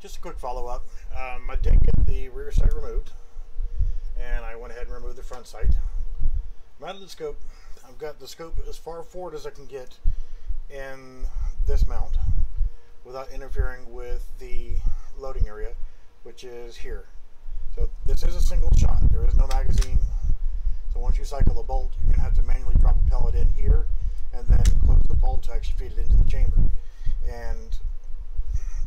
Just a quick follow-up. I did get the rear sight removed, and I went ahead and removed the front sight. Mounted the scope. I've got the scope as far forward as I can get in this mount without interfering with the loading area, which is here. So this is a single shot. There is no magazine. So once you cycle the bolt, you're going to have to manually drop a pellet in here and then close the bolt to actually feed it into the chamber. And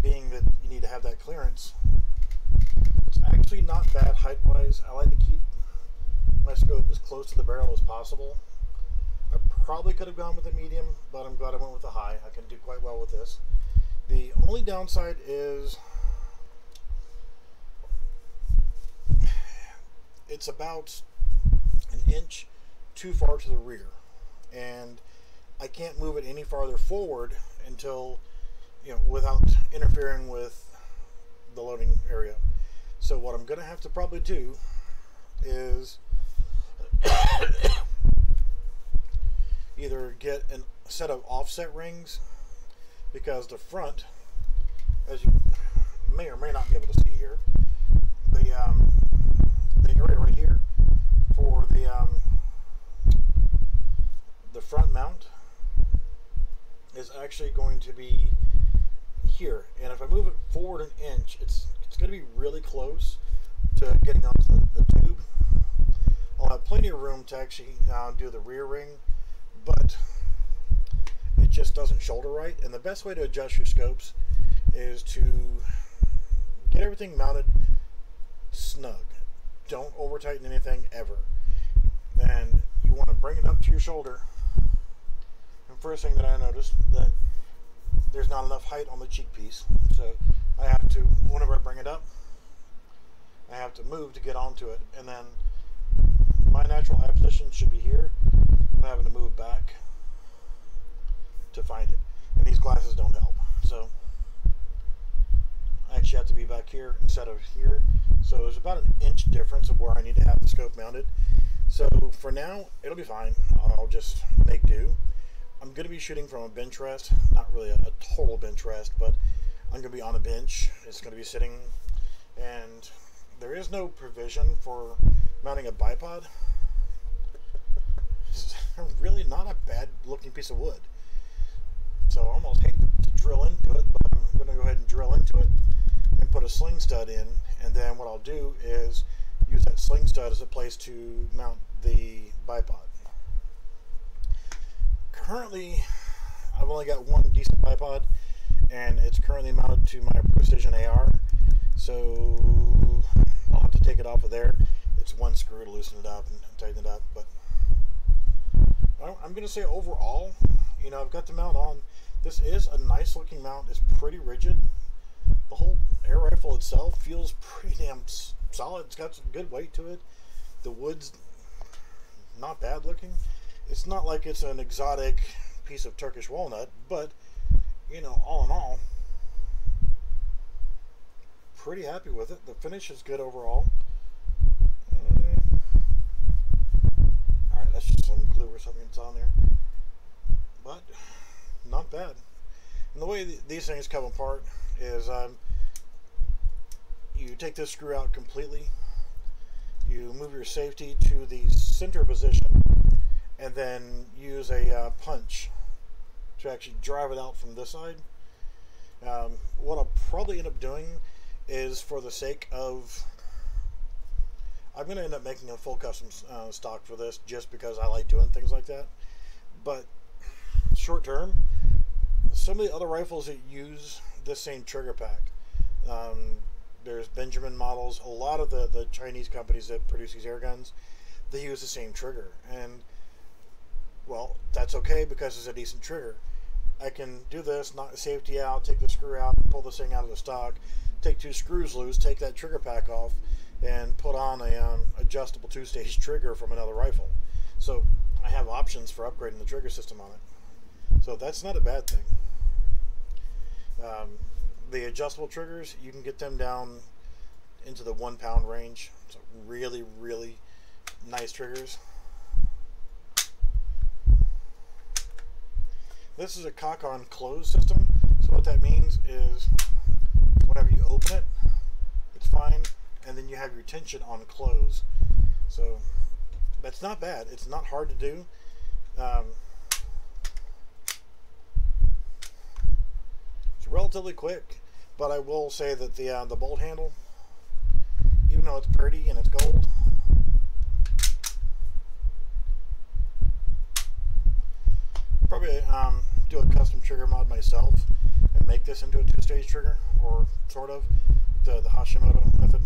being that you need to have that clearance, it's actually not bad height-wise. I like to keep my scope as close to the barrel as possible. I probably could have gone with a medium, but I'm glad I went with a high. I can do quite well with this. The only downside is it's about an inch too far to the rear, and I can't move it any farther forward until, without interfering with the loading area. So what I'm going to have to probably do is either get a set of offset rings, because the front, as you may or may not be able to see here, the area right here for the front mount is actually going to be here, and if I move it forward an inch, it's going to be really close to getting onto the tube. I'll have plenty of room to actually do the rear ring, but it just doesn't shoulder right. And the best way to adjust your scopes is to get everything mounted snug. Don't over tighten anything ever, and you want to bring it up to your shoulder. And first thing that I noticed, that there's not enough height on the cheek piece, so I have to, whenever I bring it up, I have to move to get onto it, and then my natural eye position should be here. I'm having to move back to find it, and these glasses don't help, so I actually have to be back here instead of here. So there's about an inch difference of where I need to have the scope mounted. So for now, it'll be fine. I'll just make do. I'm going to be shooting from a bench rest, not really a total bench rest, but I'm going to be on a bench. It's going to be sitting, and there is no provision for mounting a bipod. It's really not a bad looking piece of wood. So I almost hate to drill into it, but I'm going to go ahead and drill into it and put a sling stud in, and then what I'll do is use that sling stud as a place to mount the bipod. Currently, I've only got one decent bipod, and it's currently mounted to my Precision AR, so I'll have to take it off of there. It's one screw to loosen it up and tighten it up, but I'm going to say overall, I've got the mount on. This is a nice looking mount. It's pretty rigid. The whole air rifle itself feels pretty damn solid. It's got some good weight to it. The wood's not bad looking. It's not like it's an exotic piece of Turkish walnut, but all in all, pretty happy with it. The finish is good overall. Alright, that's just some glue or something that's on there, but not bad. And the way these things come apart is you take this screw out completely, you move your safety to the center position, and then use a punch to actually drive it out from this side. What I'll probably end up doing is, for the sake of, I'm going to end up making a full custom stock for this, just because I like doing things like that. But short term, some of the other rifles that use this same trigger pack, there's Benjamin models, a lot of the Chinese companies that produce these air guns, they use the same trigger, and well, that's okay because it's a decent trigger. I can do this, knock the safety out, take the screw out, pull this thing out of the stock, take two screws loose, take that trigger pack off, and put on a adjustable two-stage trigger from another rifle. So I have options for upgrading the trigger system on it. So that's not a bad thing. The adjustable triggers, you can get them down into the 1 pound range. So really, really nice triggers. This is a cock-on close system. So what that means is whenever you open it, it's fine, and then you have your tension on close. So that's not bad. It's not hard to do. It's relatively quick, but I will say that the bolt handle, even though it's pretty and it's gold, probably do a custom trigger mod myself and make this into a two-stage trigger, or sort of the Hashimoto method,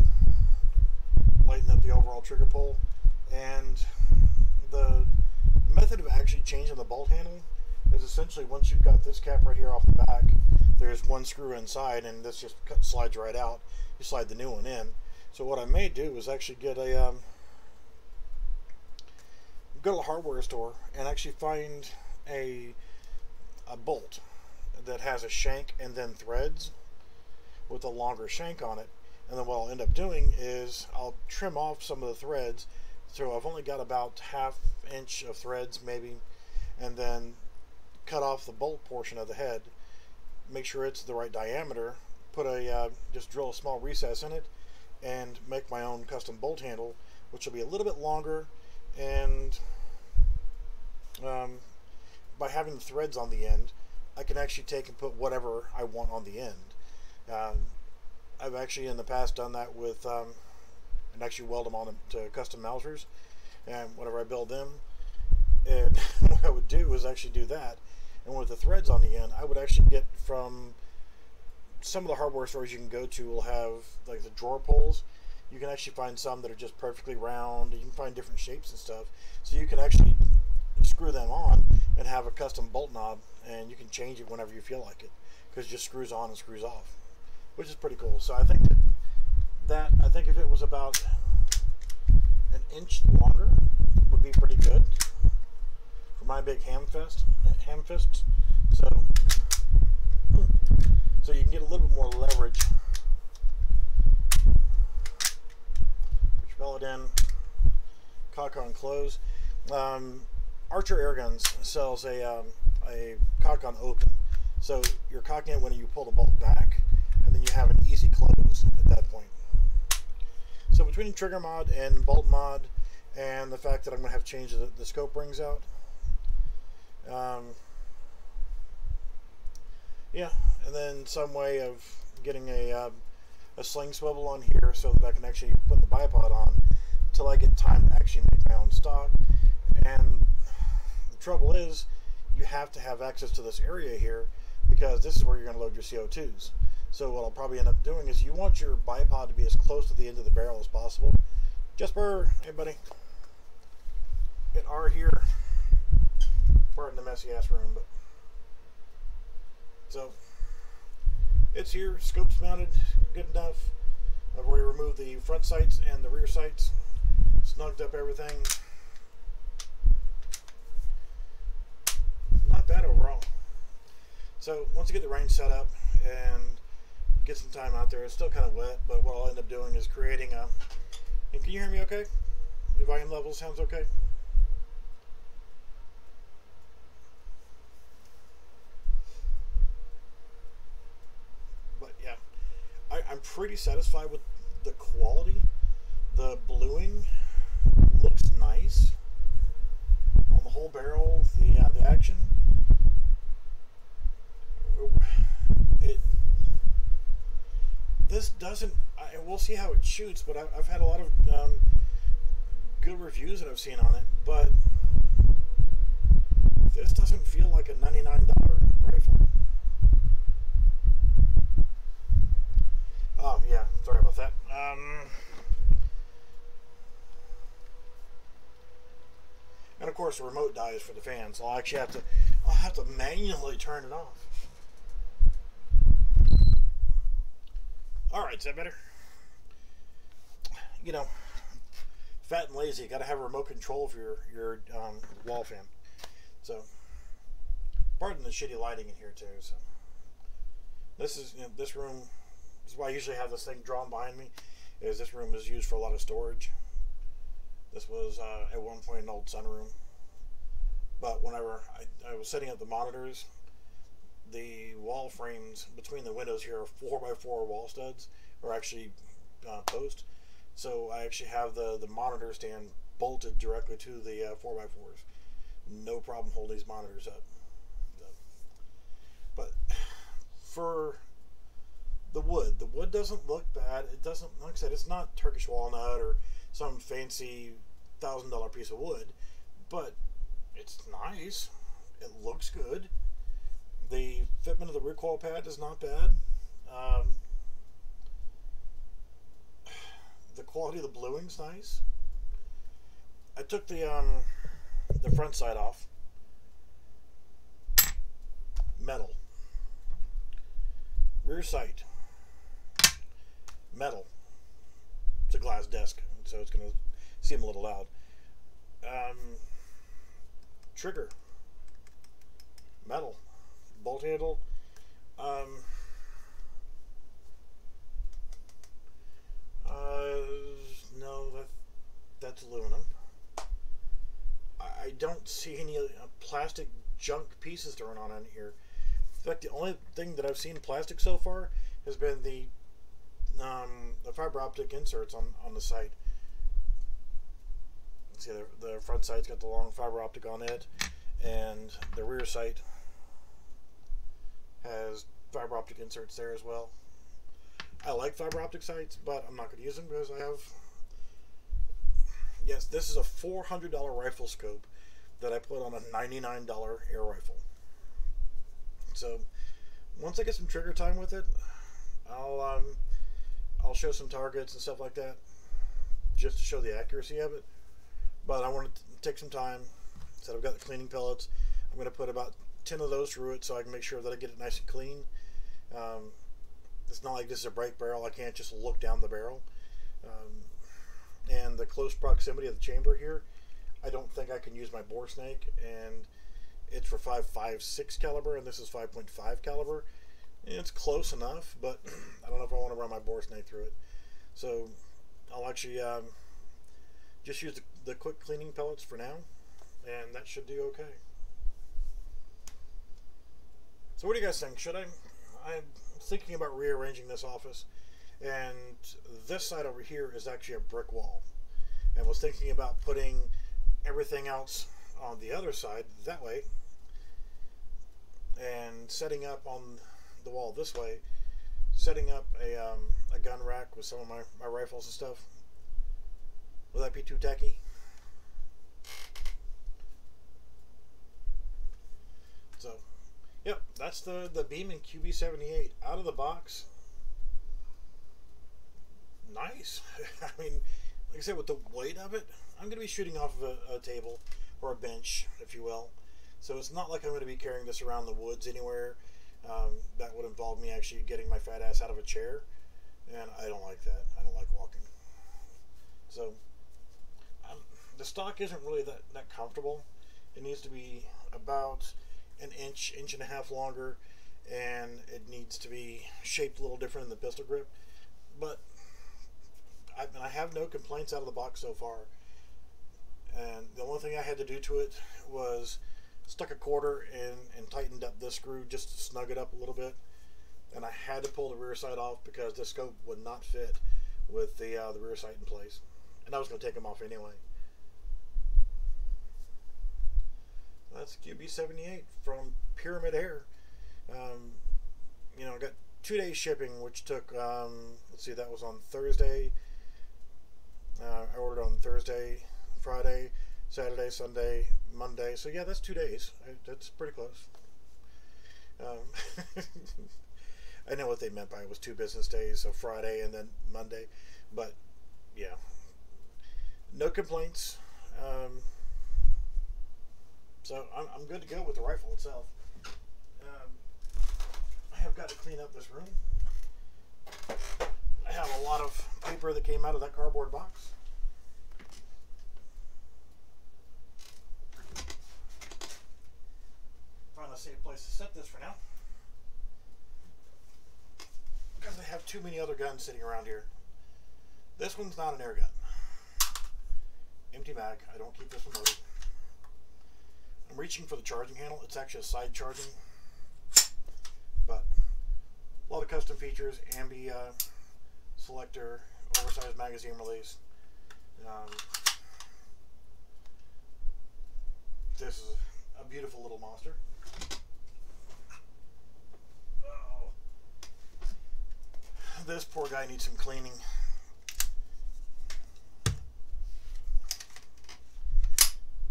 lighten up the overall trigger pull. And the method of actually changing the bolt handle is essentially, once you've got this cap right here off the back, there's one screw inside, and this just slides right out. You slide the new one in. So what I may do is actually get a go to the hardware store and actually find a bolt that has a shank and then threads with a longer shank on it. And then what I'll end up doing is I'll trim off some of the threads, so I've only got about ½ inch of threads maybe, and then cut off the bolt portion of the head, make sure it's the right diameter, put a just drill a small recess in it, and make my own custom bolt handle, which will be a little bit longer. And by having the threads on the end, I can actually take and put whatever I want on the end. I've actually in the past done that with and actually weld them on to custom Mausers, and whenever I build them, and what I would do is actually do that. And with the threads on the end, I would actually get from some of the hardware stores you can go to will have like the drawer pulls. You can actually find some that are just perfectly round. You can find different shapes and stuff, so you can actually screw them on and have a custom bolt knob, and you can change it whenever you feel like it, because it just screws on and screws off, which is pretty cool. So I think I think if it was about an inch longer, would be pretty good for my big ham fists. So you can get a little bit more leverage. Put your pellet in, cock on, close. Archer Airguns sells a cock on open, so you're cocking it when you pull the bolt back, and then you have an easy close at that point. So between trigger mod and bolt mod, and the fact that I'm going to have to change the scope rings out, yeah, and then some way of getting a sling swivel on here so that I can actually put the bipod on until I get time to actually make my own stock. And the trouble is, you have to have access to this area here, because this is where you're going to load your CO2s. So what I'll probably end up doing is, you want your bipod to be as close to the end of the barrel as possible. Jesper, hey buddy. It are here. Pardon the messy ass room, but so it's here. Scope's mounted good enough. I've already removed the front sights and the rear sights. Snugged up everything. Not bad overall. So once I get the range set up and get some time out there, it's still kind of wet, but what I'll end up doing is creating a, and can you hear me okay? The volume level sounds okay? But yeah, I'm pretty satisfied with the quality. The bluing looks nice on the whole barrel. The action, this doesn't, we'll see how it shoots, but I've had a lot of good reviews that I've seen on it, but this doesn't feel like a $99 rifle. Oh yeah, sorry about that. And of course the remote dies for the fans. I'll actually have to manually turn it off. Alright, is that better? You know, fat and lazy, gotta have a remote control for your wall fan. So, pardon the shitty lighting in here too. So, this is, this room, this is why I usually have this thing drawn behind me, is this room is used for a lot of storage. This was at one point an old sunroom, but whenever I was setting up the monitors, the wall frames between the windows here are 4x4 wall studs, or actually posts. So I actually have the monitor stand bolted directly to the 4x4s. No problem holding these monitors up. So, but for the wood doesn't look bad. It doesn't, like I said, it's not Turkish walnut or some fancy $1,000 piece of wood, but it's nice. It looks good. The fitment of the recoil pad is not bad. The quality of the bluing's nice. I took the front side off. Metal. Rear sight. Metal. It's a glass desk, so it's going to seem a little loud. Trigger. Metal. Bolt handle. No, that's aluminum. I don't see any plastic junk pieces thrown on in here. In fact, the only thing that I've seen plastic so far has been the fiber optic inserts on the side. See, the front side's got the long fiber optic on it, and the rear sight has fiber optic inserts there as well. I like fiber optic sights, but I'm not going to use them because I have... Yes, this is a $400 rifle scope that I put on a $99 air rifle. So once I get some trigger time with it, I'll show some targets and stuff like that, just to show the accuracy of it. But I want to take some time. So I've got the cleaning pellets. I'm going to put about 10 of those through it so I can make sure that I get it nice and clean. It's not like this is a bright barrel. I can't just look down the barrel. And the close proximity of the chamber here, I don't think I can use my bore snake, and it's for 5.56 caliber, and this is 5.5 caliber. And it's close enough, but I don't know if I want to run my bore snake through it. So I'll actually just use the quick cleaning pellets for now, and that should do okay. So what do you guys think? Should I'm thinking about rearranging this office, and this side over here is actually a brick wall, and was thinking about putting everything else on the other side that way, and setting up on the wall this way, setting up a gun rack with some of my rifles and stuff. Will that be too tacky? So, yep, that's the Beeman QB78 out of the box. Nice. I mean, like I said, with the weight of it, I'm going to be shooting off of a table or a bench, if you will. So it's not like I'm going to be carrying this around the woods anywhere. That would involve me actually getting my fat ass out of a chair, and I don't like that. I don't like walking. So the stock isn't really that comfortable. It needs to be about an inch and a half longer, and it needs to be shaped a little different in the pistol grip. But I have no complaints out of the box so far. And the only thing I had to do to it was stuck a quarter and tightened up this screw just to snug it up a little bit. And I had to pull the rear sight off because the scope would not fit with the rear sight in place. And I was going to take them off anyway. That's QB78 from Pyramyd Air. You know, I got 2 days shipping, which took, let's see, that was on Thursday. I ordered on Thursday, Friday, Saturday, Sunday, Monday. So yeah, that's 2 days. That's pretty close. I know what they meant by it was 2 business days, so Friday and then Monday. But yeah, no complaints. So I'm good to go with the rifle itself. I have got to clean up this room. I have a lot of paper that came out of that cardboard box. Find a safe place to set this for now, because I have too many other guns sitting around here. This one's not an air gun. Empty mag. I don't keep this one loaded. I'm reaching for the charging handle. It's actually a side charging. A lot of custom features, ambi selector, oversized magazine release. This is a beautiful little monster. Oh. This poor guy needs some cleaning.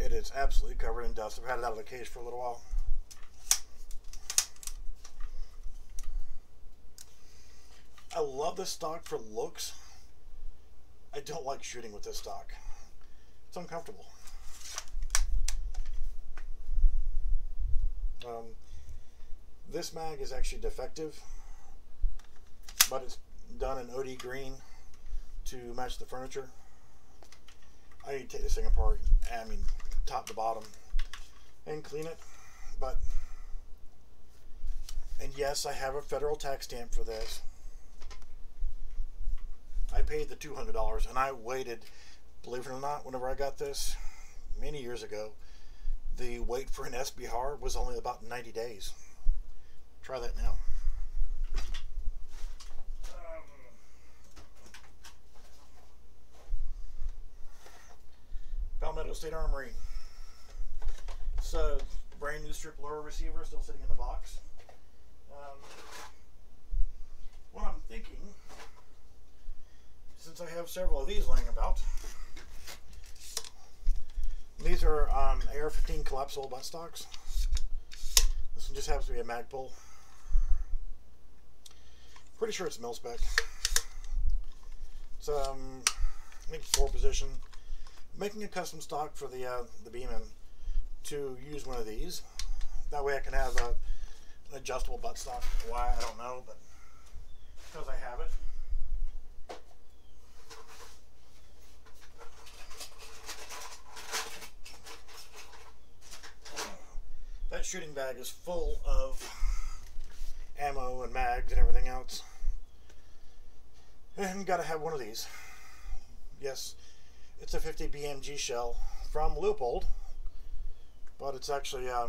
It is absolutely covered in dust. I've had it out of the case for a little while. I love this stock for looks. I don't like shooting with this stock. It's uncomfortable. This mag is actually defective, but it's done in OD green to match the furniture. I need to take this thing apart, I mean top to bottom, and clean it. And yes, I have a federal tax stamp for this. I paid the $200, and I waited, believe it or not, whenever I got this many years ago, the wait for an SBR was only about 90 days. Try that now. Palmetto State Armory. It's a brand new strip lower receiver still sitting in the box. What I'm thinking, since I have several of these laying about, these are AR-15 collapsible buttstocks. This one just happens to be a mag pull. Pretty sure it's mil spec. It's I think 4-position. Making a custom stock for the Beeman to use one of these. That way I can have an adjustable buttstock. Why, I don't know, but because I have it. That shooting bag is full of ammo and mags and everything else. And gotta have one of these. Yes, it's a 50 BMG shell from Leupold, but it's actually a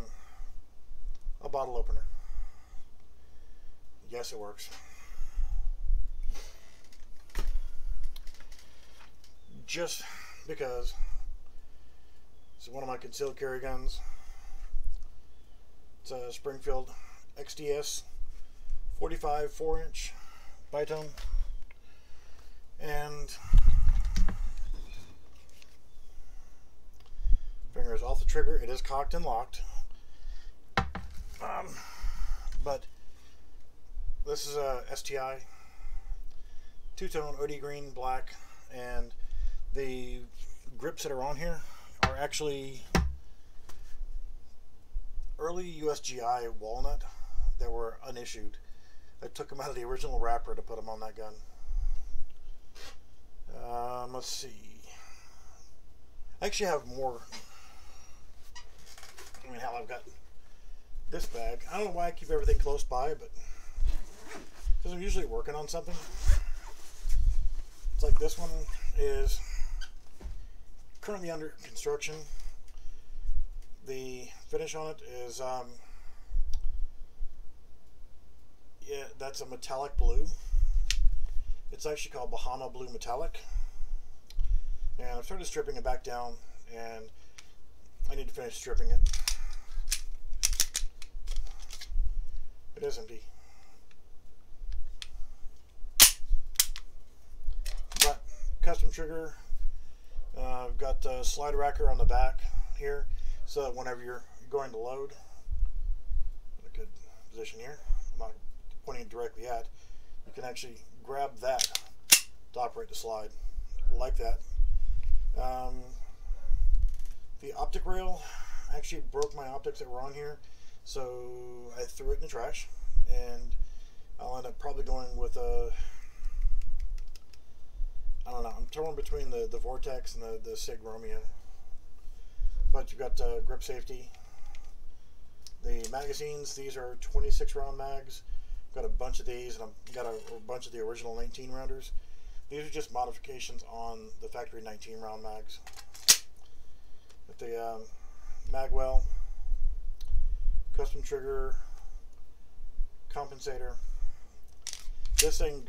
bottle opener. Yes, it works. Just because it's one of my concealed carry guns. It's a Springfield XDS 45 4-inch bitone, and finger is off the trigger. It is cocked and locked, but this is a STI two-tone OD green, black, and the grips that are on here are actually early USGI walnut that were unissued. I took them out of the original wrapper to put them on that gun. Let's see. I actually have more. I mean, hell, I've got this bag. I don't know why I keep everything close by, but because I'm usually working on something. It's like this one is currently under construction. The finish on it is yeah, that's a metallic blue. It's actually called Bahama Blue Metallic, and I've started stripping it back down, and I need to finish stripping it. It is empty, but custom trigger. I've got a slide racker on the back here, so that whenever you're going to load, in a good position here, I'm not pointing it directly at, you can actually grab that to operate the slide like that. The optic rail actually broke my optics that were on here, so I threw it in the trash, and I'll end up probably going with a, I don't know, I'm torn between the Vortex and the Sig Romeo. But you've got grip safety. The magazines, these are 26 round mags. Got a bunch of these, and I've got a bunch of the original 19 rounders. These are just modifications on the factory 19 round mags. With the mag well, custom trigger, compensator, This thing,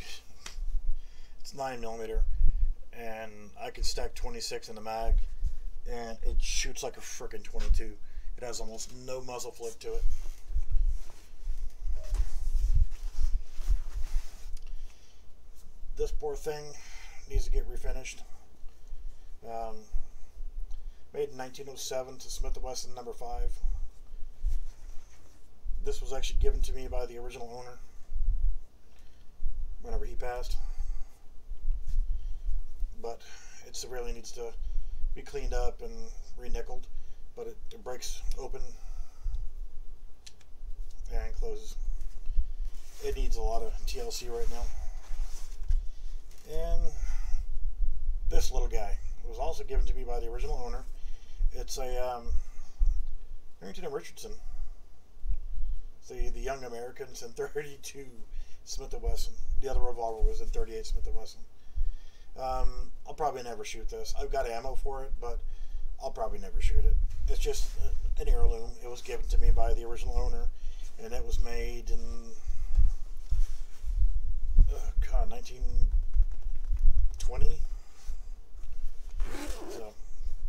it's 9mm, and I can stack 26 in the mag, and it shoots like a frickin' 22. It has almost no muzzle flip to it. This poor thing needs to get refinished. Made in 1907 to Smith & Wesson No. 5. This was actually given to me by the original owner whenever he passed. But it severely needs to be cleaned up and re-nickeled. But it breaks open and closes. It needs a lot of TLC right now. And this little guy was also given to me by the original owner. It's a Harrington & Richardson. The Young Americans in 32 Smith & Wesson. The other revolver was in 38 Smith & Wesson. I'll probably never shoot this. I've got ammo for it, but I'll probably never shoot it. It's just an heirloom. It was given to me by the original owner, and it was made in 1920. So,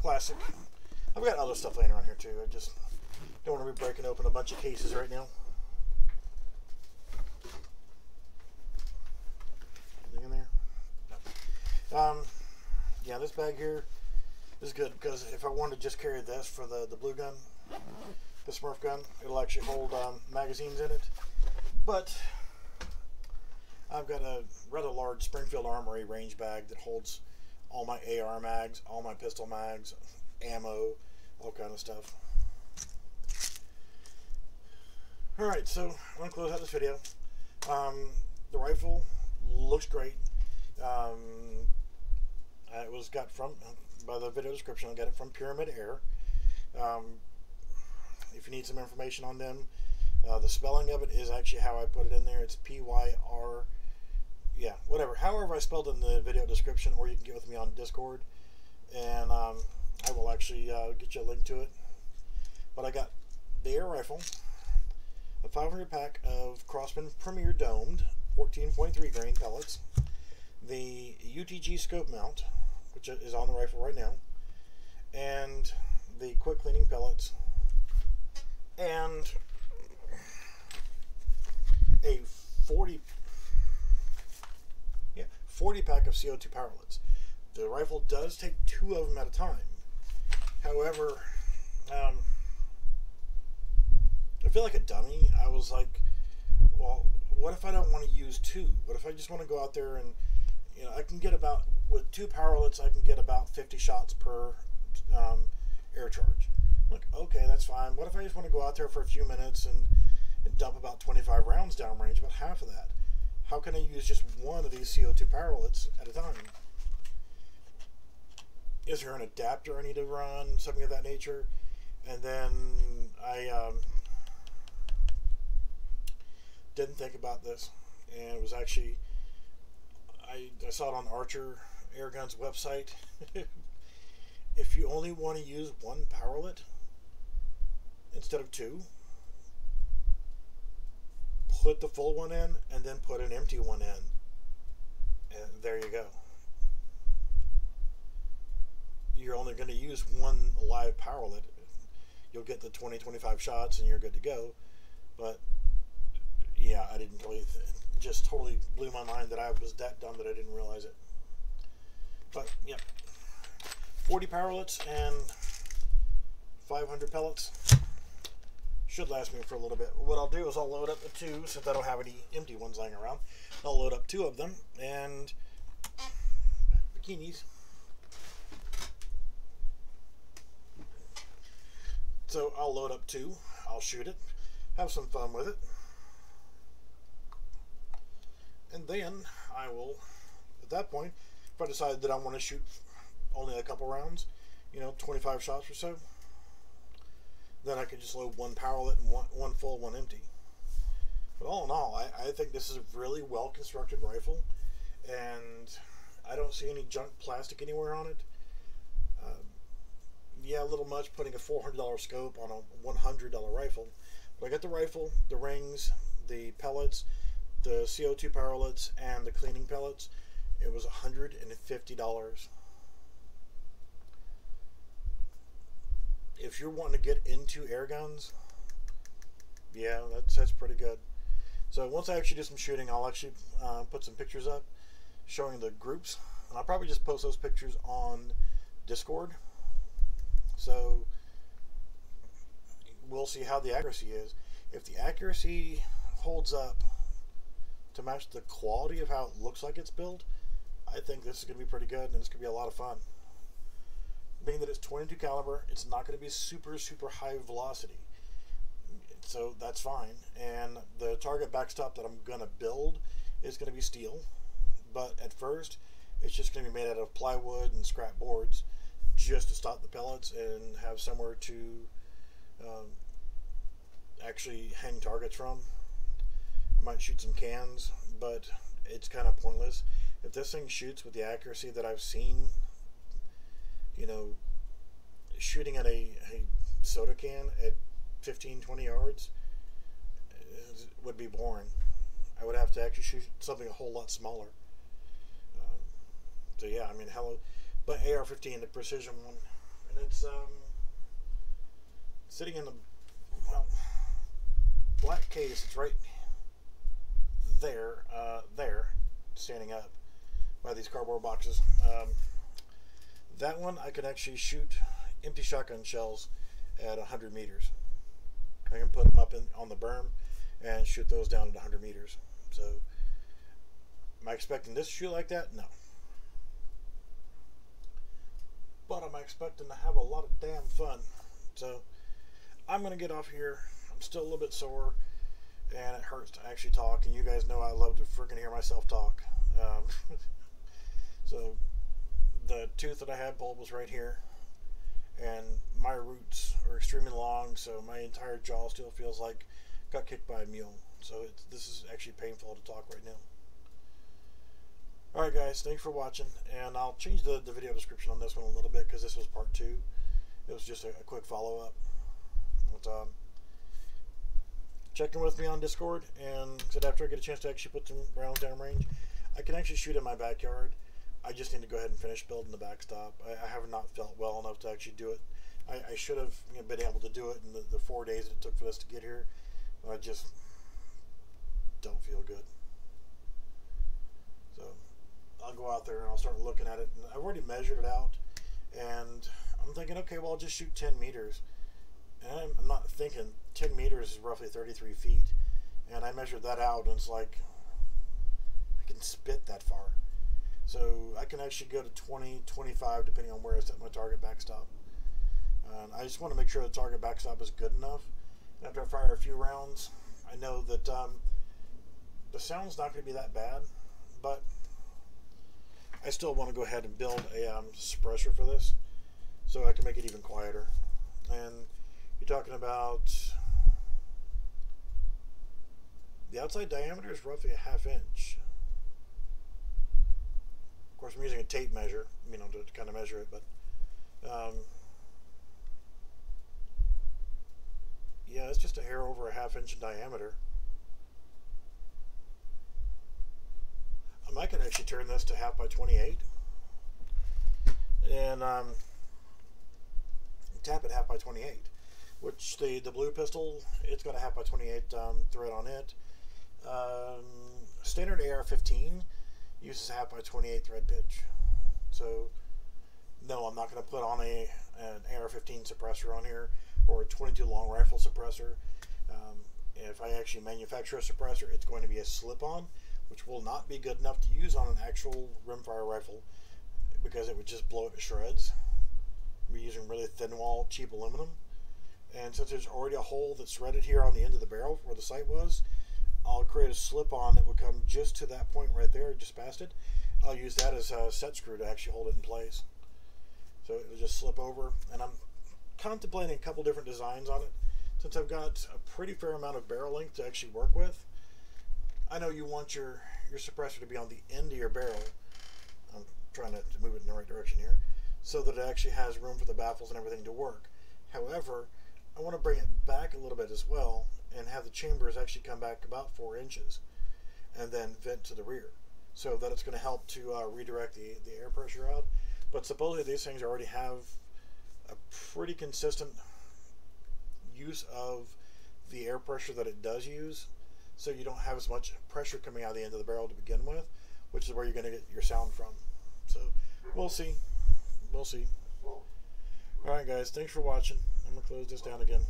classic. I've got other stuff laying around here too. I just don't want to be breaking open a bunch of cases right now. Anything in there? No. Yeah, this bag here is good because if I wanted to just carry this for the blue gun, the Smurf gun, it'll actually hold magazines in it. But I've got a rather large Springfield Armory range bag that holds all my AR mags, all my pistol mags, ammo, all kind of stuff. Alright, so I'm going to close out this video. The rifle looks great. It was got from, by the video description, I got it from Pyramyd Air. If you need some information on them, the spelling of it is actually how I put it in there. It's P-Y-R, yeah, whatever. However I spelled it in the video description, or you can get with me on Discord, and I will actually get you a link to it. But I got the air rifle, a 500 pack of Crossman Premier Domed 14.3 grain pellets, the UTG scope mount, which is on the rifle right now, and the quick cleaning pellets, and a 40 pack of CO2 powerlets. The rifle does take 2 of them at a time. However, I feel like a dummy. I was like, well, what if I don't want to use 2? What if I just want to go out there and, you know, I can get about, with 2 powerlets, I can get about 50 shots per air charge. I'm like, okay, that's fine. What if I just want to go out there for a few minutes and dump about 25 rounds downrange, about half of that? How can I use just one of these CO2 powerlets at a time? Is there an adapter I need to run, something of that nature? And then I didn't think about this, and it was actually, I saw it on Archer Airgun's website. If you only want to use 1 powerlet instead of 2, put the full one in and then put an empty one in, and there you go. You're only going to use 1 live powerlet. You'll get the 20-25 shots and you're good to go. But yeah, I didn't really, just totally blew my mind that I was that dumb that I didn't realize it. But yeah, 40 powerlets and 500 pellets should last me for a little bit. What I'll do is I'll load up the 2, since I don't have any empty ones laying around. I'll load up 2 of them, and bikinis. So I'll load up 2, I'll shoot it, have some fun with it, and then I will, at that point, if I decide that I want to shoot only a couple rounds, you know, 25 shots or so, then I could just load 1 powerlet and one full, 1 empty. But all in all, I think this is a really well constructed rifle, and I don't see any junk plastic anywhere on it. Yeah, a little much putting a $400 scope on a $100 rifle, but I got the rifle, the rings, the pellets, the CO2 powerlets and the cleaning pellets, it was $150. If you're wanting to get into air guns, yeah, that's pretty good. So once I actually do some shooting, I'll actually put some pictures up showing the groups, and I'll probably just post those pictures on Discord. So we'll see how the accuracy is. If the accuracy holds up to match the quality of how it looks like it's built, I think this is going to be pretty good, and it's going to be a lot of fun. Being that it's 22 caliber, it's not going to be super high velocity, so that's fine. And the target backstop that I'm going to build is going to be steel, but at first it's just going to be made out of plywood and scrap boards, just to stop the pellets and have somewhere to actually hang targets from. I might shoot some cans, but it's kind of pointless. If this thing shoots with the accuracy that I've seen, you know, shooting at a soda can at 15-20 yards would be boring. I would have to actually shoot something a whole lot smaller. So yeah, I mean, hello. But AR-15, the precision one, and it's sitting in the, well, black case. It's right there, standing up by these cardboard boxes. That one I can actually shoot empty shotgun shells at 100 meters. I can put them up on the berm and shoot those down at 100 meters. So, am I expecting this to shoot like that? No. But am I expecting to have a lot of damn fun? So, I'm going to get off here. I'm still a little bit sore, and it hurts to actually talk, and you guys know I love to freaking hear myself talk. So, the tooth that I had pulled was right here, and my roots are extremely long, so my entire jaw still feels like got kicked by a mule. So this is actually painful to talk right now. Alright guys, thanks for watching, and I'll change the video description on this one a little bit because this was part 2. It was just a quick follow-up. Check in with me on Discord, and said after I get a chance to actually put some rounds down range, I can actually shoot in my backyard. I just need to go ahead and finish building the backstop. I have not felt well enough to actually do it. I should have been able to do it in the 4 days it took for this to get here. But I just don't feel good. So I'll go out there and I'll start looking at it. And I've already measured it out, and I'm thinking, okay, well, I'll just shoot 10 meters. And I'm not thinking 10 meters is roughly 33 feet. And I measured that out, and it's like I can spit that far. So I can actually go to 20, 25, depending on where I set my target backstop. And I just want to make sure the target backstop is good enough. After I fire a few rounds, I know that the sound's not going to be that bad, but I still want to go ahead and build a suppressor for this so I can make it even quieter. And you're talking about the outside diameter is roughly a 1/2 inch. Of course, I'm using a tape measure, you know, to kind of measure it, but yeah, it's just a hair over a 1/2 inch in diameter. I can actually turn this to 1/2 by 28, and tap it 1/2 by 28, which the blue pistol, it's got a 1/2 by 28 thread on it. Standard AR-15 uses 1/2 by 28 thread pitch. So no, I'm not going to put on an AR-15 suppressor on here, or a 22 long rifle suppressor. If I actually manufacture a suppressor, it's going to be a slip-on, which will not be good enough to use on an actual rimfire rifle because it would just blow it to shreds. We're using really thin wall, cheap aluminum, and since there's already a hole that's threaded here on the end of the barrel where the sight was, I'll create a slip-on that will come just to that point right there, just past it. I'll use that as a set screw to actually hold it in place. So it'll just slip over, and I'm contemplating a couple different designs on it. Since I've got a pretty fair amount of barrel length to actually work with, I know you want your suppressor to be on the end of your barrel. I'm trying to move it in the right direction here, so that it actually has room for the baffles and everything to work. However, I want to bring it back a little bit as well, and have the chambers actually come back about 4 inches. and then vent to the rear, so that it's going to help to redirect the air pressure out. But supposedly these things already have a pretty consistent use of the air pressure that it does use, so you don't have as much pressure coming out of the end of the barrel to begin with, which is where you're going to get your sound from. So we'll see. We'll see. Alright guys, thanks for watching. I'm going to close this down again.